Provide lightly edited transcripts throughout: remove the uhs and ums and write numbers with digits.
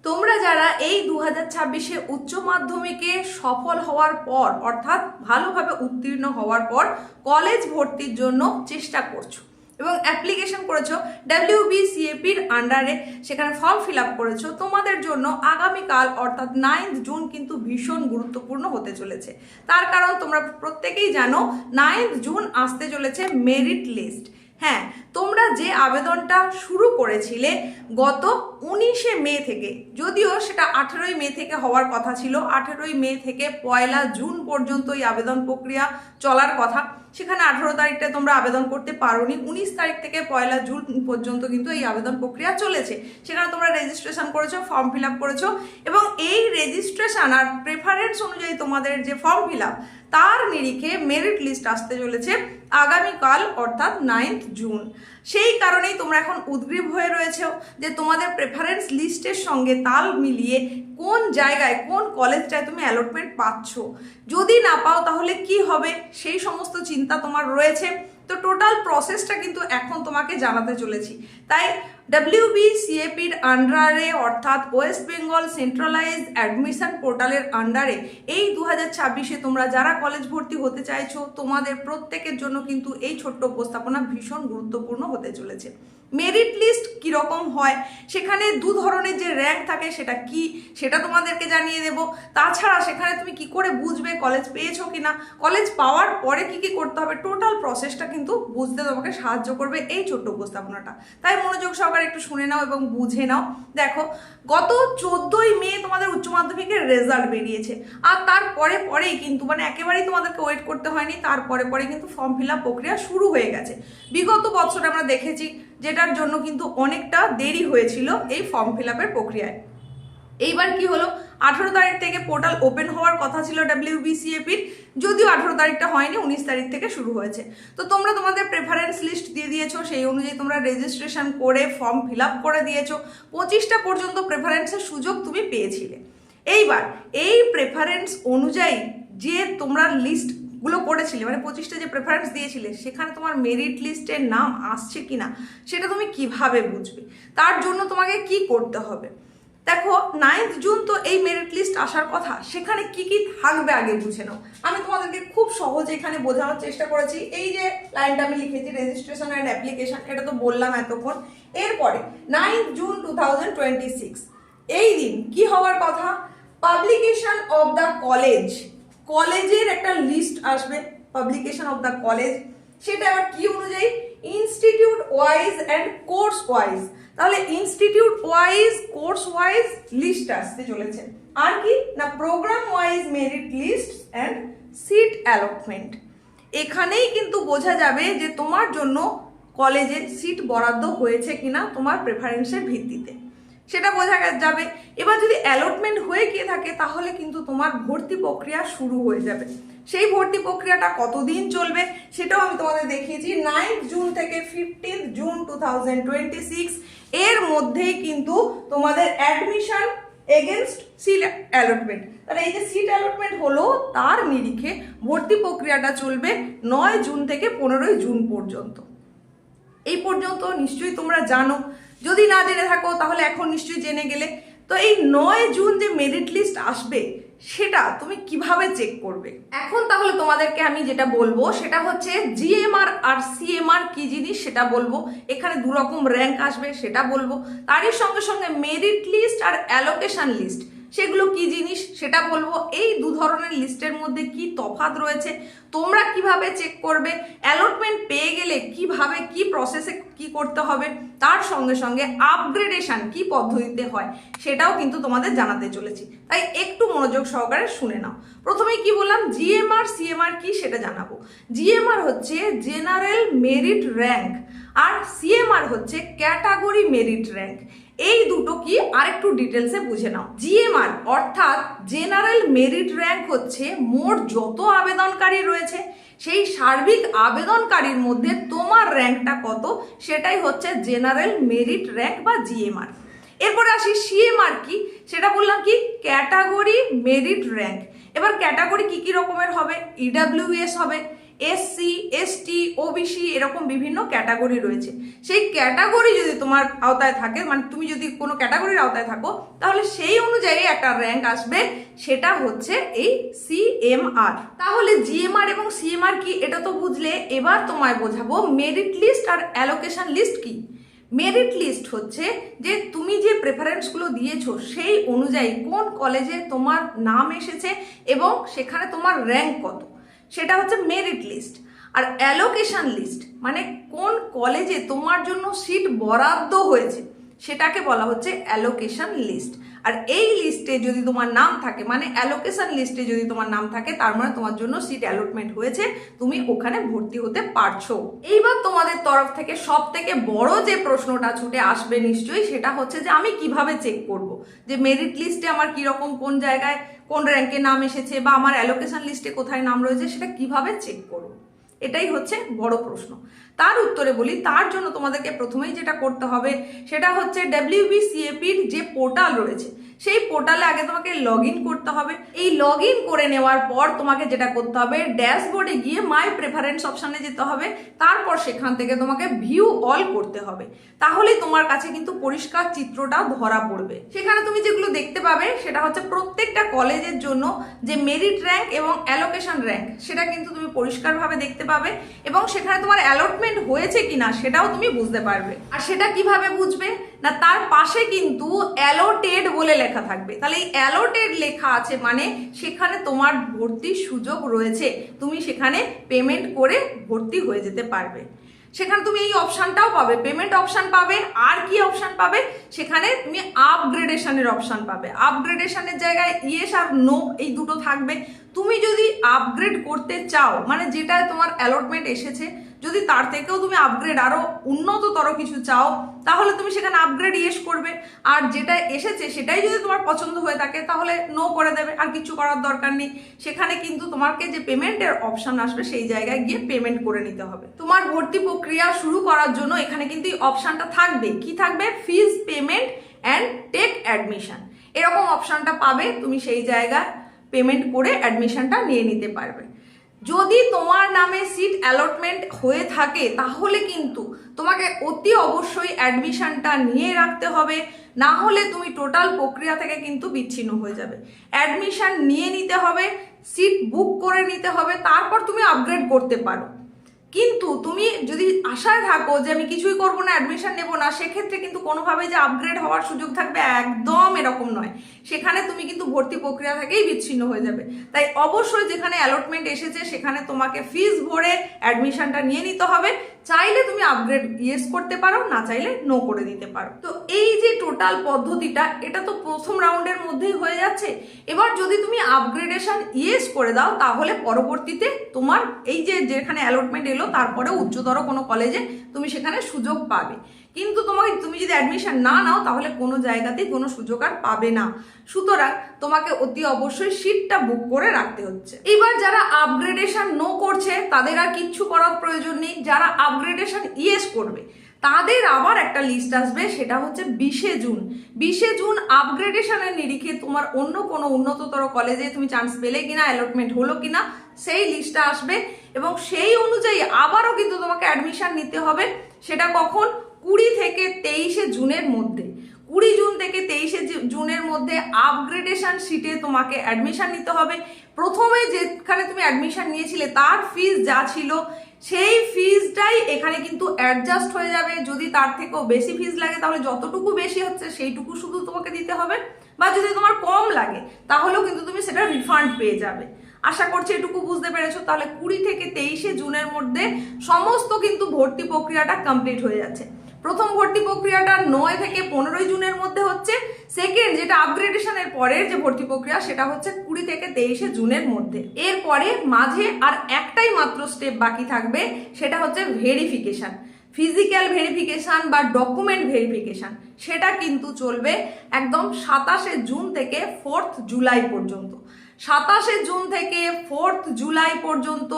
তোমরা যারা এই 2026-এ উচ্চ মাধ্যমিকে সফল হওয়ার পর অর্থাৎ ভালোভাবে উত্তীর্ণ হওয়ার পর কলেজ ভর্তির জন্য চেষ্টা করছো এবং অ্যাপ্লিকেশন করেছো WBCAPর আন্ডারে, সেখানে ফর্ম ফিল আপ করেছো, তোমাদের জন্য আগামীকাল অর্থাৎ 9 জুন কিন্তু ভীষণ গুরুত্বপূর্ণ হতে চলেছে। তার কারণ তোমরা প্রত্যেকেই জানো 9 জুন আসতে চলেছে মেরিট লিস্ট। হ্যাঁ, তোমরা যে আবেদনটা শুরু করেছিলে গত 19শে মে থেকে, যদিও সেটা 18ই মে থেকে হওয়ার কথা ছিল, 18ই মে থেকে 1 জুন পর্যন্ত এই আবেদন প্রক্রিয়া চলার কথা, সেখানে 18 তারিখটা তোমরা আবেদন করতে পারোনি। 19 তারিখ থেকে 1 জুন পর্যন্ত কিন্তু এই আবেদন প্রক্রিয়া চলেছে। সেখানে তোমরা রেজিস্ট্রেশন করেছো, ফর্ম ফিল আপ করেছো এবং এই রেজিস্ট্রেশন আর প্রেফারেন্স অনুযায়ী তোমাদের যে ফর্ম ফিল আপ তার নিরিখে মেরিট লিস্ট আসতে চলেছে আগামীকাল অর্থাৎ 9 জুন। সেই কারণেই তোমরা এখন উদ্গ্রীব হয়ে রয়েছো যে তোমাদের প্রেফারেন্স লিস্টের সঙ্গে তাল মিলিয়ে কোন জায়গায় কোন কলেজটায় তুমি অ্যালটমেন্ট পাচ্ছ। যদি না পাও তাহলে কি হবে, সেই সমস্ত চিন্তা তোমার রয়েছে। তো টোটাল প্রসেসটা কিন্তু এখন তোমাকে জানাতে চলেছি। তাই WBCAPর আন্ডারে অর্থাৎ ওয়েস্ট বেঙ্গল সেন্ট্রালাইজড অ্যাডমিশন পোর্টালের আন্ডারে এই 2026-এ তোমরা যারা কলেজ ভর্তি হতে চাইছো তোমাদের প্রত্যেকের জন্য কিন্তু এই ছোট্ট উপস্থাপনা ভীষণ গুরুত্বপূর্ণ হতে চলেছে। মেরিট লিস্ট কীরকম হয়, সেখানে দু ধরনের যে র্যাঙ্ক থাকে সেটা কি সেটা তোমাদেরকে জানিয়ে দেব। তাছাড়া সেখানে তুমি কি করে বুঝবে কলেজ পেয়েছো কিনা, কলেজ পাওয়ার পরে কি কি করতে হবে, টোটাল প্রসেসটা কিন্তু বুঝতে তোমাকে সাহায্য করবে এই ছোট্ট উপস্থাপনাটা। তাই মনোযোগ সহকারে একটু শুনে নাও এবং বুঝে নাও। দেখো, গত 14ই মে তোমাদের উচ্চ মাধ্যমিকের রেজাল্ট বেরিয়েছে আর তারপরে পরেই কিন্তু একেবারেই তোমাদেরকে ওয়েট করতে হয়নি, তারপরে পরে কিন্তু ফর্ম ফিল আপ প্রক্রিয়া শুরু হয়ে গেছে। বিগত বছরে আমরা দেখেছি যেটার জন্য কিন্তু অনেকটা দেরি হয়েছিল এই ফর্ম ফিল আপের প্রক্রিয়ায়। এইবার কি হলো, 18 তারিখ থেকে পোর্টাল ওপেন হওয়ার কথা ছিল WBCAPর, যদিও 18 তারিখটা হয়নি, 19 তারিখ থেকে শুরু হয়েছে। তো তোমরা তোমাদের প্রেফারেন্স লিস্ট দিয়ে দিয়েছো, সেই অনুযায়ী তোমরা রেজিস্ট্রেশন করে ফর্ম ফিল আপ করে দিয়েছো। 25টা পর্যন্ত প্রেফারেন্সের সুযোগ তুমি পেয়েছিলে। এইবার এই প্রেফারেন্স অনুযায়ী যে তোমরা লিস্টগুলো করেছিলে 25টা যে প্রেফারেন্স দিয়েছিলে সেখানে তোমার মেরিট লিস্টের নাম আসছে কিনা সেটা তুমি কিভাবে বুঝবে, তার জন্য তোমাকে কি করতে হবে। দেখো, 9 জুন তো এই মেরিট লিস্ট আসার কথা, সেখানে কি কি থাকবে আগে বুঝে নাও। আমি তোমাদেরকে খুব সহজে এখানে বোঝানোর চেষ্টা করেছি। এই যে লাইনটা আমি লিখেছি রেজিস্ট্রেশন অ্যান্ড অ্যাপ্লিকেশন, এটা তো বললাম এতক্ষণ। এরপরে 9 জুন 2026 এই দিন কি হওয়ার কথা, পাবলিকেশন অফ দ্য কলেজ, কলেজের একটা লিস্ট আসবে, পাবলিকেশন অফ দ্য কলেজ। সেটা আবার কি অনুযায়ী, institute wise and course wise. তাহলে institute wise course wise list আসতে চলেছে। আর কি না, programme wise merit list and seat allotment. এখানেই কিন্তু বোঝা যাবে যে তোমার জন্য কলেজে সিট বরাদ্দ হয়েছে কিনা তোমার প্রেফারেন্সের ভিত্তিতে, সেটা বোঝা যাবে। এবার যদি অ্যালটমেন্ট হয়ে গিয়ে থাকে তাহলে কিন্তু তোমার ভর্তি প্রক্রিয়া শুরু হয়ে যাবে। সেই ভর্তি প্রক্রিয়াটা কতদিন চলবে সেটাও আমি তোমাদের দেখিয়েছি। 9 জুন থেকে 15 জুন 2026 এর মধ্যেই কিন্তু তোমাদের অ্যাডমিশন এগেনস্ট সিট অ্যালটমেন্ট, তাহলে এই যে সিট অ্যালটমেন্ট হলো তার নিরিখে ভর্তি প্রক্রিয়াটা চলবে 9 জুন থেকে 15 জুন পর্যন্ত। এই পর্যন্ত নিশ্চয়ই তোমরা জানো, যদি না জেনে থাকো তাহলে এখন নিশ্চয়ই জেনে গেলে। তো এই 9 জুন যে মেরিট লিস্ট আসবে সেটা তুমি কিভাবে চেক করবে। এখন তাহলে তোমাদেরকে আমি যেটা বলবো সেটা হচ্ছে জিএমআর আর সিএমআর কি জিনিস সেটা বলবো, এখানে দু রকম র্যাঙ্ক আসবে সেটা বলবো, তারই সঙ্গে সঙ্গে মেরিট লিস্ট আর অ্যালোকেশন লিস্ট সেগুলো কি জিনিস সেটা বলবো। এই দু ধরনের লিস্টের মধ্যে কি তফাৎ রয়েছে, তোমরা কিভাবে চেক করবে, অ্যালটমেন্ট পেয়ে গেলে কিভাবে কি প্রসেসে কি করতে হবে, তার সঙ্গে সঙ্গে আপগ্রেডেশন কি পদ্ধতিতে হয় সেটাও কিন্তু তোমাদের জানাতে চলেছি। তাই একটু মনোযোগ সহকারে শুনে নাও। প্রথমেই কি বললাম, জিএমআর সিএমআর কি সেটা জানাবো। জিএমআর হচ্ছে জেনারেল মেরিট র্যাঙ্ক আর সিএমআর হচ্ছে ক্যাটাগরি মেরিট র্যাঙ্ক। এই দুটো কি আরেকটু ডিটেলসে বুঝে নাও। জিএমআর অর্থাৎ জেনারেল মেরিট র্যাঙ্ক হচ্ছে মোট যত আবেদনকারী রয়েছে সেই সার্বিক আবেদনকারীর মধ্যে তোমার র্যাঙ্কটা কত সেটাই হচ্ছে জেনারেল মেরিট র্যাঙ্ক বা জিএমআর। এরপরে আসি সিএমআর কি, সেটা বললাম কি ক্যাটাগরি মেরিট র্যাঙ্ক। এবার ক্যাটাগরি কি কি রকমের হবে, ইডাব্লিউএস হবে, SC ST OBC এরকম বিভিন্ন ক্যাটাগরি রয়েছে। সেই ক্যাটাগরি যদি তোমার আওতায় থাকে, মানে তুমি যদি কোনো ক্যাটাগরির আওতায় থাকো, তাহলে সেই অনুযায়ী একটা র্যাঙ্ক আসবে, সেটা হচ্ছে এই CMR। তাহলে GMR এবং CMR কি এটা তো বুঝলে, এবার তোমায় বোঝাবো মেরিট লিস্ট আর অ্যালোকেশন লিস্ট কি। মেরিট লিস্ট হচ্ছে যে তুমি যে প্রেফারেন্সগুলো দিয়েছো সেই অনুযায়ী কোন কলেজে তোমার নাম এসেছে এবং সেখানে তোমার র্যাঙ্ক কত, সেটা হচ্ছে মেরিট লিস্ট। আর অ্যালোকেশন লিস্ট মানে কোন কলেজে তোমার জন্য সিট বরাদ্দ হয়েছে সেটাকে বলা হচ্ছে অ্যালোকেশন লিস্ট। আর এই লিস্টে যদি তোমার নাম থাকে, মানে অ্যালোকেশন লিস্টে যদি তোমার নাম থাকে, তার মানে তোমার জন্য সিট অ্যালটমেন্ট হয়েছে, তুমি ওখানে ভর্তি হতে পারছো। এইবার তোমাদের তরফ থেকে সব থেকে বড় যে প্রশ্নটা ছুটে আসবে নিশ্চয়ই, সেটা হচ্ছে যে আমি কিভাবে চেক করব যে মেরিট লিস্টে আমার কিরকম কোন জায়গায় কোন র্যাঙ্কে নাম এসেছে বা আমার অ্যালোকেশন লিস্টে কোথায় নাম রয়েছে, সেটা কিভাবে চেক করব, এটাই হচ্ছে বড় প্রশ্ন। তার উত্তরে বলি, তার জন্য তোমাদেরকে প্রথমেই যেটা করতে হবে সেটা হচ্ছে WBCAPর যে পোর্টাল রয়েছে সেই পোর্টালে আগে তোমাকে লগ ইন করতে হবে। এই লগ ইন করে নেওয়ার পর তোমাকে যেটা করতে হবে, ড্যাশবোর্ডে গিয়ে মাই প্রেফারেন্স অপশানে যেতে হবে, তারপর সেখান থেকে তোমাকে ভিউ অল করতে হবে। তাহলেই তোমার কাছে কিন্তু পরিষ্কার চিত্রটা ধরা পড়বে। সেখানে তুমি যেগুলো দেখতে পাবে সেটা হচ্ছে প্রত্যেকটা কলেজের জন্য যে মেরিট র্যাঙ্ক এবং অ্যালোকেশন র্যাঙ্ক সেটা কিন্তু তুমি পরিষ্কারভাবে দেখতে পাবে, এবং সেখানে তোমার অ্যালটমেন্ট হয়েছে কিনা সেটাও তুমি বুঝতে পারবে। আর সেটা কিভাবে বুঝবে না, তার পাশে কিন্তু অ্যালোটেড বলে লেখা থাকবে। তাহলে এই অ্যালোটেড লেখা আছে মানে সেখানে তোমার ভর্তির সুযোগ রয়েছে, তুমি সেখানে পেমেন্ট করে ভর্তি হয়ে যেতে পারবে। সেখানে তুমি এই অপশানটাও পাবে, পেমেন্ট অপশান পাবে। আর কি অপশান পাবে, সেখানে তুমি আপগ্রেডেশনের অপশান পাবে। আপগ্রেডেশনের জায়গায় ইয়েস আর নো এই দুটো থাকবে। তুমি যদি আপগ্রেড করতে চাও, মানে যেটা তোমার অ্যালটমেন্ট এসেছে, যদি তার থেকেও তুমি আপগ্রেড আরো উন্নততর কিছু চাও, তাহলে তুমি সেখানে আপগ্রেড ইয়েস করবে। আর যেটা এসেছে সেটাই যদি তোমার পছন্দ হয়ে থাকে তাহলে নো করে দেবে, আর কিছু করার দরকার নেই। সেখানে কিন্তু তোমাকে যে পেমেন্টের অপশন আসবে সেই জায়গায় গিয়ে পেমেন্ট করে নিতে হবে। তোমার ভর্তি প্রক্রিয়া শুরু করার জন্য এখানে কিন্তু এই অপশনটা থাকবে, কি থাকবে, fees payment and take admission, এরকম অপশনটা পাবে। তুমি সেই জায়গায় পেমেন্ট করে অ্যাডমিশনটা নিয়ে নিতে পারবে। যদি তোমার নামে সিট অ্যালটমেন্ট হয়ে থাকে তাহলে কিন্তু তোমাকে অতি অবশ্যই অ্যাডমিশনটা নিয়ে রাখতে হবে, না হলে তুমি টোটাল প্রক্রিয়া থেকে কিন্তু বিচ্ছিন্ন হয়ে যাবে। অ্যাডমিশন নিয়ে নিতে হবে, সিট বুক করে নিতে হবে, তারপর তুমি আপগ্রেড করতে পারো। কিন্তু তুমি যদি আশায় থাকো যে আমি কিছুই করব না, অ্যাডমিশন নেব না, সেক্ষেত্রে কিন্তু কোনোভাবে যে আপগ্রেড হওয়ার সুযোগ থাকবে একদম এরকম নয়। সেখানে তুমি কিন্তু ভর্তি প্রক্রিয়া থেকেই বিচ্ছিন্ন হয়ে যাবে। তাই অবশ্যই যেখানে অ্যালটমেন্ট এসেছে সেখানে তোমাকে ফিস ভরে অ্যাডমিশনটা নিয়ে নিতে হবে। চাইলে তুমি আপগ্রেড ইয়েস করতে পারো, না চাইলে নো করে দিতে পারো। তো এই যে টোটাল পদ্ধতিটা, এটা তো প্রথম রাউন্ডের মধ্যেই হয়ে যাচ্ছে। এবার যদি তুমি আপগ্রেডেশন ইয়েস করে দাও তাহলে পরবর্তীতে তোমার এই যে যেখানে অ্যালটমেন্ট এলো তারপরে উচ্চতর কোনো কলেজে তুমি সেখানে সুযোগ পাবে। কিন্তু তুমি যদি অ্যাডমিশন না নাও তাহলে কোনো জায়গাতেই কোনো সুযোগ আর পাবে না। সুতরাং তোমাকে অতি অবশ্যই সিটটা বুক করে রাখতে হচ্ছে। এবার যারা আপগ্রেডেশন নো করছে তাদের আর কিচ্ছু করার প্রয়োজন নেই। যারা আপগ্রেডেশন ইয়েস করবে তাদের আবার একটা লিস্ট আসবে, সেটা হচ্ছে 20শে জুন। 20শে জুন আপগ্রেডেশনের নিরিখে তোমার অন্য কোনো উন্নততর কলেজে তুমি চান্স পেলে কিনা, অ্যালটমেন্ট হলো কিনা, সেই লিস্টটা আসবে এবং সেই অনুযায়ী আবারও কিন্তু তোমাকে অ্যাডমিশন নিতে হবে। সেটা কখন, 20 থেকে 23শে জুনের মধ্যে। 20 জুন থেকে 23শে জুনের মধ্যে আপগ্রেডেশন সিটে তোমাকে অ্যাডমিশন নিতে হবে। প্রথমে যেখানে তুমি অ্যাডমিশন নিয়েছিলে তার ফিস যা ছিল সেই ফিজটাই এখানে কিন্তু অ্যাডজাস্ট হয়ে যাবে। যদি তার থেকেও বেশি ফিজ লাগে তাহলে যতটুকু বেশি হচ্ছে সেইটুকু শুধু তোমাকে দিতে হবে, বা যদি তোমার কম লাগে তাহলেও কিন্তু তুমি সেটা রিফান্ড পেয়ে যাবে। আশা করছি এটুকু বুঝতে পেরেছো। তাহলে 20 থেকে 23শে জুনের মধ্যে সমস্ত কিন্তু ভর্তি প্রক্রিয়াটা কমপ্লিট হয়ে যাচ্ছে। প্রথম ভর্তি প্রক্রিয়াটা 9 থেকে 15 জুনের মধ্যে হচ্ছে। সেকেন্ড যেটা আপগ্রেডেশনের পরের যে ভর্তি প্রক্রিয়া সেটা হচ্ছে 20 থেকে 23শে জুনের মধ্যে। এরপরে মাঝে আর একটাই মাত্র স্টেপ বাকি থাকবে, সেটা হচ্ছে ভেরিফিকেশন। ফিজিক্যাল ভেরিফিকেশন বা ডকুমেন্ট ভেরিফিকেশন, সেটা কিন্তু চলবে একদম 27শে জুন থেকে 4th জুলাই পর্যন্ত। 27শে জুন থেকে 4th জুলাই পর্যন্ত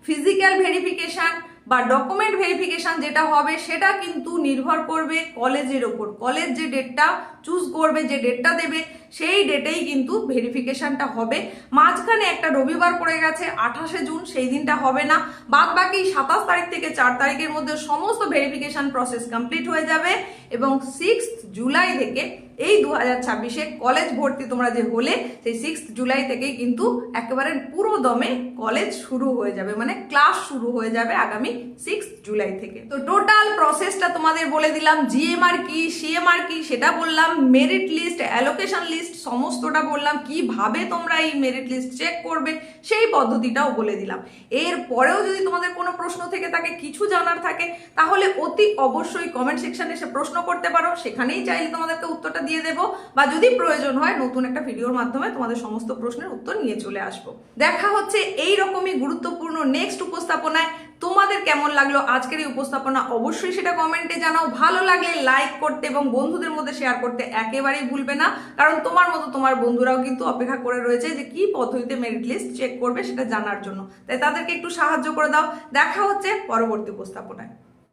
ফিজিক্যাল ভেরিফিকেশন, বা ডকুমেন্ট ভেরিফিকেশন যেটা হবে সেটা কিন্তু নির্ভর করবে কলেজের ওপর। কলেজ যে ডেটটা চুজ করবে, যে ডেটটা দেবে, সেই ডেটেই কিন্তু ভেরিফিকেশনটা হবে। মাঝখানে একটা রবিবার পড়ে গেছে 28শে জুন, সেই দিনটা হবে না। বাদ বাকি 27 তারিখ থেকে 4 তারিখের মধ্যে সমস্ত ভেরিফিকেশন প্রসেস কমপ্লিট হয়ে যাবে এবং 6 জুলাই থেকে এই 2026-এ কলেজ ভর্তি তোমরা যে হলে সেই 6 জুলাই থেকেই কিন্তু একেবারে পুরো দমে কলেজ শুরু হয়ে যাবে, মানে ক্লাস শুরু হয়ে যাবে আগামী 6 জুলাই থেকে। তো টোটাল প্রসেসটা তোমাদের বলে দিলাম, জিএমআর কি, সিএমআর কি সেটা বললাম, মেরিট লিস্ট, অ্যালোকেশন লিস্ট সমস্তটা বললাম, কিভাবে তোমরা এই মেরিট লিস্ট চেক করবে সেই পদ্ধতিটাও বলে দিলাম। এর পরেও যদি তোমাদের কোনো প্রশ্ন থেকে থাকে, কিছু জানার থাকে, তাহলে অতি অবশ্যই কমেন্ট সেকশনে এসে প্রশ্ন করতে পারো, সেখানেই চাইলে তোমাদেরকে উত্তরটা দিয়ে দেবো, বা যদি প্রয়োজন হয় নতুন একটা ভিডিওর মাধ্যমে তোমাদের সমস্ত প্রশ্নের উত্তর নিয়ে চলে আসবো। দেখা হচ্ছে এই রকমই গুরুত্বপূর্ণ নেক্সট উপস্থাপনায়। তোমাদের কেমন লাগলো আজকের এই উপস্থাপনা অবশ্যই সেটা কমেন্টে জানাও। ভালো লাগলে লাইক করতে এবং বন্ধুদের মধ্যে শেয়ার করতে একেবারেই ভুলবে না, কারণ তোমার মতো তোমার বন্ধুরাও কিন্তু অপেক্ষা করে রয়েছে যে কি পদ্ধতিতে মেরিট লিস্ট চেক করবে সেটা জানার জন্য। তাই তাদেরকে একটু সাহায্য করে দাও। দেখা হচ্ছে পরবর্তী উপস্থাপনায়।